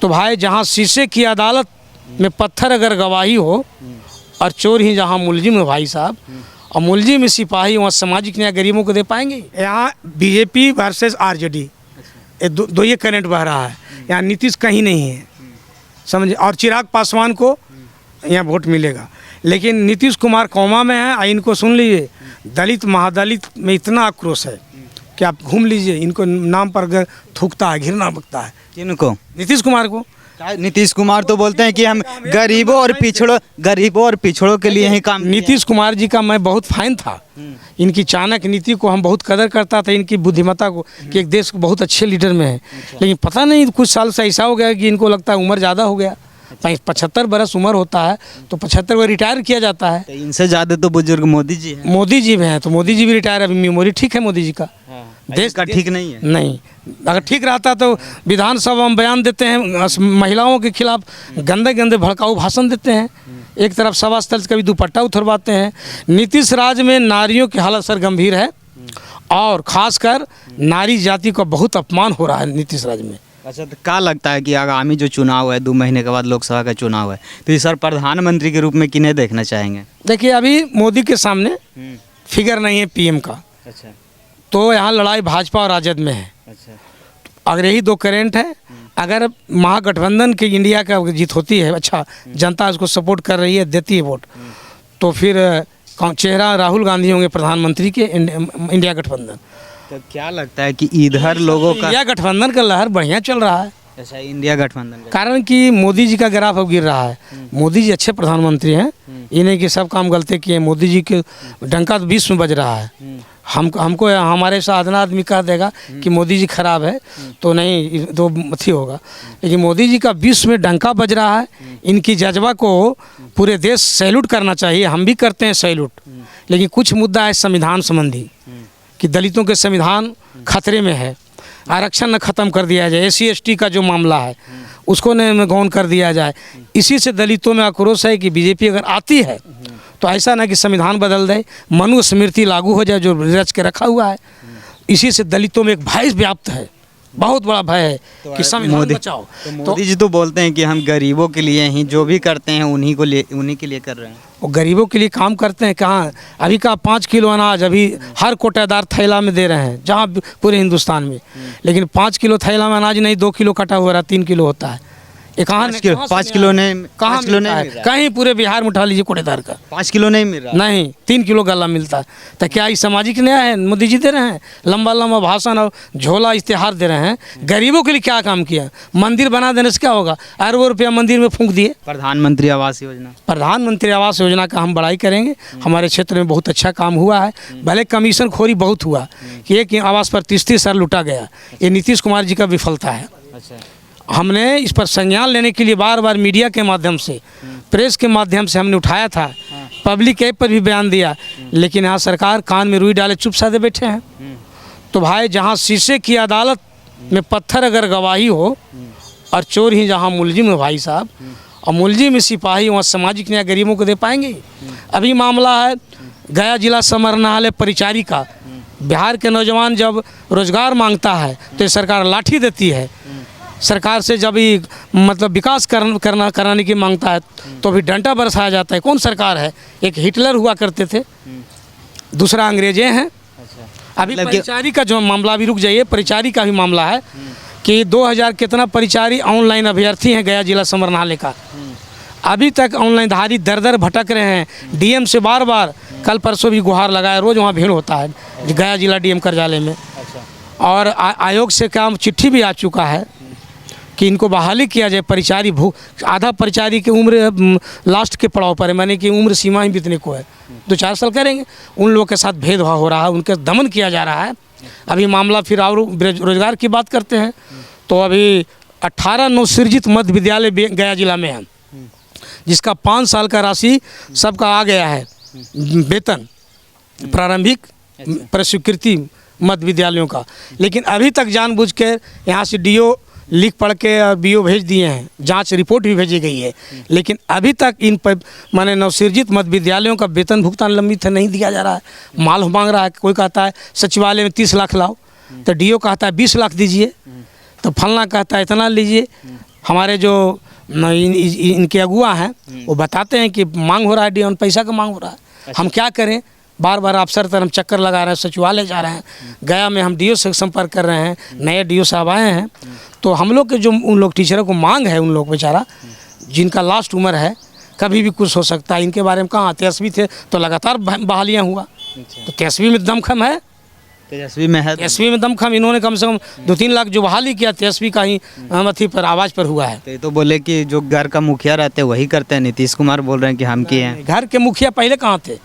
तो भाई जहाँ शीशे की अदालत में पत्थर अगर गवाही हो और चोर ही जहाँ मुलजिम है भाई साहब, और मुलजिम सिपाही, वहाँ सामाजिक न्याय गरीबों को दे पाएंगे? यहाँ बीजेपी वर्सेस आरजेडी, ये करंट बह रहा है। यहाँ नीतीश कहीं नहीं है, समझे, और चिराग पासवान को यहाँ वोट मिलेगा। लेकिन नीतीश कुमार कौमा में है। इनको सुन लीजिए, दलित महादलित में इतना आक्रोश है कि आप घूम लीजिए, इनको नाम पर थूकता है, घृणा बकता है। किनको? नीतीश कुमार को। नीतीश कुमार तो बोलते हैं कि हम गरीबों और पिछड़ों के लिए ही काम। नीतीश कुमार जी का मैं बहुत फैन था। इनकी चाणक्य नीति को हम बहुत कदर करता था, इनकी बुद्धिमत्ता को, कि एक देश को बहुत अच्छे लीडर में है। लेकिन पता नहीं कुछ साल से ऐसा हो गया कि इनको लगता है उम्र ज़्यादा हो गया। 75 बरस उम्र होता है तो 75 में रिटायर किया जाता है। इनसे ज़्यादा तो बुजुर्ग मोदी जी हैं। मोदी जी भी हैं, तो मोदी जी भी रिटायर, अभी मेमोरी ठीक है मोदी जी का। देश का ठीक नहीं है। नहीं, अगर ठीक रहता तो विधानसभा में बयान देते हैं, महिलाओं के खिलाफ गंदे गंदे भड़काऊ भाषण देते हैं, एक तरफ सभा स्थल से कभी दुपट्टा उतरवाते हैं। नीतीश राज में नारियों की हालत सर गंभीर है, और खासकर नारी जाति का बहुत अपमान हो रहा है नीतीश राज में। अच्छा, तो क्या लगता है कि आगामी जो चुनाव है, 2 महीने के बाद लोकसभा का चुनाव है, तो इस सर प्रधानमंत्री के रूप में किन्हें देखना चाहेंगे? देखिए, अभी मोदी के सामने फिगर नहीं है पीएम का। अच्छा। तो यहाँ लड़ाई भाजपा और राजद में है। अच्छा। अगर यही 2 करेंट है, अगर महागठबंधन के इंडिया का जीत होती है, अच्छा जनता उसको सपोर्ट कर रही है, देती है वोट, तो फिर चेहरा राहुल गांधी होंगे प्रधानमंत्री के इंडिया गठबंधन। तो क्या लगता है कि इधर लोगों का इंडिया गठबंधन का लहर बढ़िया चल रहा है? ऐसा इंडिया गठबंधन का कारण कि मोदी जी का ग्राफ अब गिर रहा है। मोदी जी अच्छे प्रधानमंत्री हैं, इन्हें कि सब काम गलती किए। मोदी जी के डंका तो 20 में बज रहा है। हमको हमारे साधना आदमी कह देगा कि मोदी जी खराब है तो नहीं, तो अथी होगा। लेकिन मोदी जी का 20 में डंका बज रहा है। इनकी जज्बा को पूरे देश सैल्यूट करना चाहिए, हम भी करते हैं सैल्यूट। लेकिन कुछ मुद्दा है संविधान संबंधी, कि दलितों के संविधान खतरे में है, आरक्षण न ख़त्म कर दिया जाए, SC ST का जो मामला है उसको न गौन कर दिया जाए। इसी से दलितों में आक्रोश है कि बीजेपी अगर आती है तो ऐसा ना कि संविधान बदल दे, मनुस्मृति लागू हो जाए जो रच के रखा हुआ है। इसी से दलितों में एक भय व्याप्त है, बहुत बड़ा भय है कि संविधान बचाओ। तो मोदी जी तो बोलते हैं कि हम गरीबों के लिए ही जो भी करते हैं उन्हीं के लिए कर रहे हैं। वो गरीबों के लिए काम करते हैं कहाँ? अभी का 5 किलो अनाज अभी हर कोटेदार थैला में दे रहे हैं, जहाँ पूरे हिंदुस्तान में। लेकिन 5 किलो थैला में अनाज नहीं, 2 किलो कटा हुआ रहा, 3 किलो होता है। ये कहाँ 5 किलो नहीं, कहाँ मिलता है? कहीं पूरे बिहार में उठा लीजिए कोटेदार का 5 किलो नहीं मिल रहा। नहीं, 3 किलो गला मिलता है। तो क्या ये सामाजिक न्याय है? मोदी जी दे रहे हैं लंबा लंबा भाषण और झोला इश्तेहार दे रहे हैं। गरीबों के लिए क्या काम किया? मंदिर बना देने से क्या होगा? अरबों रुपया मंदिर में फूंक दिए। प्रधानमंत्री आवास योजना का हम बड़ाई करेंगे। हमारे क्षेत्र में बहुत अच्छा काम हुआ है, भले कमीशन खोरी बहुत हुआ कि एक आवास पर 30 साल लुटा गया। ये नीतीश कुमार जी का विफलता है। हमने इस पर संज्ञान लेने के लिए बार बार मीडिया के माध्यम से, प्रेस के माध्यम से हमने उठाया था, पब्लिक ऐप पर भी बयान दिया, लेकिन यहाँ सरकार कान में रुई डाले चुप साधे बैठे हैं। तो भाई जहाँ शीशे की अदालत में पत्थर अगर गवाही हो और चोर ही जहाँ मुलजिम है भाई साहब, और मुलजिम सिपाही, वहाँ सामाजिक न्याय गरीबों को दे पाएंगे? अभी मामला है गया जिला समाहरणालय परिचारी का। बिहार के नौजवान जब रोजगार मांगता है तो सरकार लाठी देती है। सरकार से जब ही मतलब विकास कराने की मांगता है तो भी डंडा बरसाया जाता है। कौन सरकार है? एक हिटलर हुआ करते थे, दूसरा अंग्रेजें हैं। अभी परिचारी का जो मामला, भी रुक जाइए, परिचारी का भी मामला है कि 2000 कितना परिचारी ऑनलाइन अभ्यर्थी हैं गया जिला समाहरणालय का। अभी तक ऑनलाइन धारी दर दर भटक रहे हैं। डीएम से बार बार कल परसों भी गुहार लगाया, रोज़ वहाँ भीड़ होता है गया जिला डीएम कार्यालय में। और आयोग से काम चिट्ठी भी आ चुका है कि इनको बहाली किया जाए। परिचारी आधा परिचारी की उम्र लास्ट के पड़ाव पर है, माने कि उम्र सीमा ही बीतने को है, 2-4 साल करेंगे। उन लोगों के साथ भेदभाव हो रहा है, उनके दमन किया जा रहा है। अभी मामला फिर और रोजगार की बात करते हैं तो अभी 18 नवसृजित मध्य विद्यालय गया जिला में है, जिसका 5 साल का राशि सबका आ गया है, वेतन प्रारंभिक प्रस्वीकृति मध्य विद्यालयों का। लेकिन अभी तक जानबूझ के यहाँ से DO लिख पढ़ के और BO भेज दिए हैं, जांच रिपोर्ट भी भेजी गई है, लेकिन अभी तक इन पर माने नवसृजित मध्य विद्यालयों का वेतन भुगतान लंबित है, नहीं दिया जा रहा है। माल मांग रहा है, कोई कहता है सचिवालय में 30 लाख लाओ, तो DO कहता है 20 लाख दीजिए, तो फलना कहता है इतना लीजिए। हमारे जो इनके अगुआ हैं वो बताते हैं कि मांग हो रहा है डी पैसा का मांग हो रहा है। हम क्या करें, बार बार अफसर तर हम चक्कर लगा रहे हैं, सचिवालय जा रहे हैं, गया में हम डीओ से संपर्क कर रहे हैं, नए डीओ साहब आए हैं। तो हम लोग के जो उन लोग टीचरों को मांग है, उन लोग बेचारा जिनका लास्ट उम्र है, कभी भी कुछ हो सकता है। इनके बारे में कहाँ, तेजस्वी थे तो लगातार बहालियाँ हुआ, तो तेजस्वी में दमखम है, तेजस्वी में है, तेजस्वी में दमखम। इन्होंने कम से कम 2-3 लाख जो बहाली किया तेजस्वी का ही अथी पर आवाज़ पर हुआ है। तो ये तो बोले कि जो घर का मुखिया रहते हैं वही करते हैं। नीतीश कुमार बोल रहे हैं कि हम किए हैं। घर के मुखिया पहले कहाँ थे,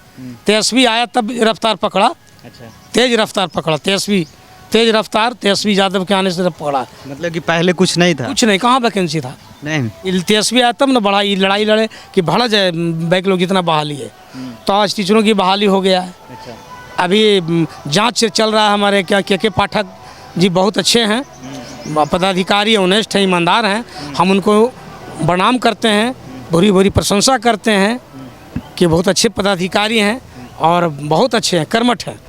तेजस्वी आया तब रफ्तार पकड़ा, अच्छा, तेज रफ्तार पकड़ा तेजस्वी, तेज रफ्तार तेजस्वी यादव के आने से पकड़ा। मतलब कि पहले कुछ नहीं था। कुछ नहीं, कहाँ वैकेंसी था, नहीं, तेजस्वी आया तब ना बड़ा ये लड़ाई लड़े कि भड़ा जाए बैक लोग जितना बहाली है। तो आज टीचरों की बहाली हो गया है। अच्छा, अभी जांच चल रहा है। हमारे क्या के पाठक जी बहुत अच्छे हैं, पदाधिकारी ऑनेस्ट हैं, ईमानदार हैं। हम उनको प्रणाम करते हैं, भूरी भूरी प्रशंसा करते हैं कि बहुत अच्छे पदाधिकारी हैं और बहुत अच्छे हैं, कर्मठ हैं।